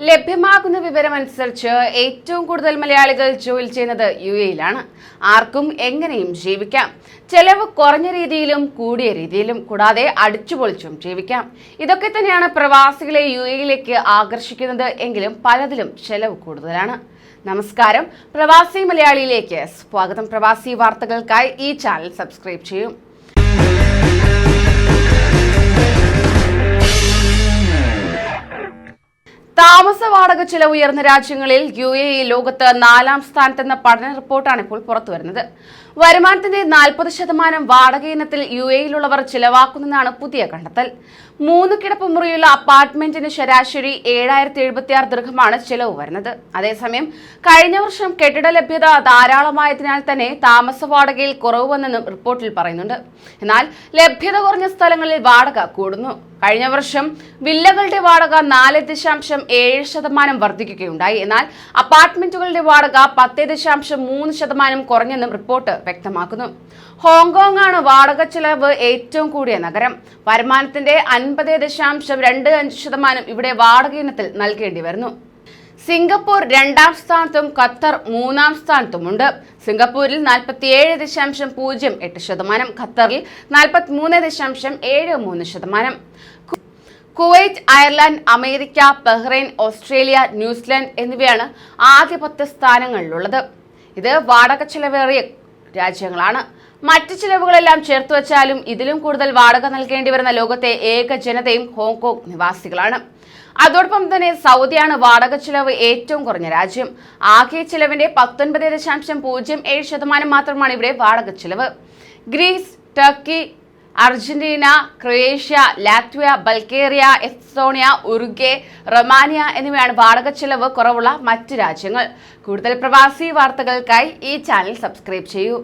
ലഭ്യമാകുന്ന വിവരമനുസരിച്ച് ഏറ്റവും കൂടുതൽ മലയാളികൾ ജോലി ചെയ്യുന്നത് യുഎഇയിലാണ്. ആർക്കും എങ്ങനെയും ജീവിക്കാം. ചെലവ് കുറഞ്ഞ രീതിയിലും കൂടിയ രീതിയിലും, കൂടാതെ അടിച്ചുപൊളിച്ചും ജീവിക്കാം. ഇതൊക്കെ തന്നെയാണ് പ്രവാസികളെ യുഎഇയിലേക്ക് ആകർഷിക്കുന്നത്. എങ്കിലും പലതിലും ചെലവ് കൂടുതലാണ്. നമസ്കാരം, പ്രവാസി മലയാളിയിലേക്ക് സ്വാഗതം. പ്രവാസി വാർത്തകൾക്കായി ഈ ചാനൽ സബ്സ്ക്രൈബ് ചെയ്യും. താമസ വാടക ചിലവ് ഉയർന്ന രാജ്യങ്ങളിൽ യുഎഇ ലോകത്ത് 4ാം സ്ഥാനത്തെന്ന പഠന റിപ്പോർട്ടാണ് ഇപ്പോൾ പുറത്തുവരുന്നത്. വരുമാനത്തിന്റെ 40% വാടക ഇനത്തിൽ യുഎഇയിലുള്ളവർ ചിലവാക്കുന്നതാണ് പുതിയ കണ്ടെത്തൽ. 3 കിടപ്പുമുറിയുള്ള അപ്പാർട്ട്മെന്റിന് ശരാശരി 7076 ദിർഹമാണ് ചിലവ് വരുന്നത്. അതേസമയം കഴിഞ്ഞ വർഷം കെട്ടിട ലഭ്യത ധാരാളമായതിനാൽ തന്നെ താമസ വാടകയിൽ കുറവ് വന്നെന്നും റിപ്പോർട്ടിൽ പറയുന്നുണ്ട്. എന്നാൽ ലഭ്യത കുറഞ്ഞ സ്ഥലങ്ങളിൽ വാടക കൂടുന്നു. കഴിഞ്ഞ വർഷം വില്ലകളുടെ വാടക 4.7% വർദ്ധിക്കുകയുണ്ടായി. എന്നാൽ അപ്പാർട്ട്മെന്റുകളുടെ വാടക 10.3% കുറഞ്ഞെന്നും റിപ്പോർട്ട് വ്യക്തമാക്കുന്നു. ഹോങ്കോങ് ആണ് വാടക ചെലവ് ഏറ്റവും കൂടിയ നഗരം. വരുമാനത്തിന്റെ 50.25% ഇവിടെ വാടക ഇനത്തിൽ നൽകേണ്ടി വരുന്നു. സിംഗപ്പൂർ 2ാം സ്ഥാനത്തും ഖത്തർ 3ാം സ്ഥാനത്തുമുണ്ട്. സിംഗപ്പൂരിൽ 47.08%, ഖത്തറിൽ 43.73%. Kuwait, Ireland, America, Bahrain, Australia, New Zealand എന്നിവയാണ് ആദ്യ 10 സ്ഥാനങ്ങളിലുള്ളത്. ഇത് വാടക ചെലവേറിയ രാജ്യങ്ങളാണ്. മറ്റ് ചിലവുകളെല്ലാം ചേർത്ത് വച്ചാലും ഇതിലും കൂടുതൽ വാടക നൽകേണ്ടി വരുന്ന ലോകത്തെ ഏക ജനതയും ഹോങ്കോങ് നിവാസികളാണ്. അതോടൊപ്പം തന്നെ സൗദിയാണ് വാടക ചിലവ് ഏറ്റവും കുറഞ്ഞ രാജ്യം. ആകെ ചിലവിന്റെ 19.07% മാത്രമാണ് ഇവിടെ വാടക ചിലവ്. Greece, Turkey, Argentina, Croatia, Latvia, Bulgaria, Estonia, Uruguay, Romania എന്നിവയാണ് വാടക ചിലവ് കുറവുള്ള മറ്റ് രാജ്യങ്ങൾ. കൂടുതൽ പ്രവാസി വാർത്തകൾക്കായി ഈ ചാനൽ സബ്സ്ക്രൈബ് ചെയ്യൂ.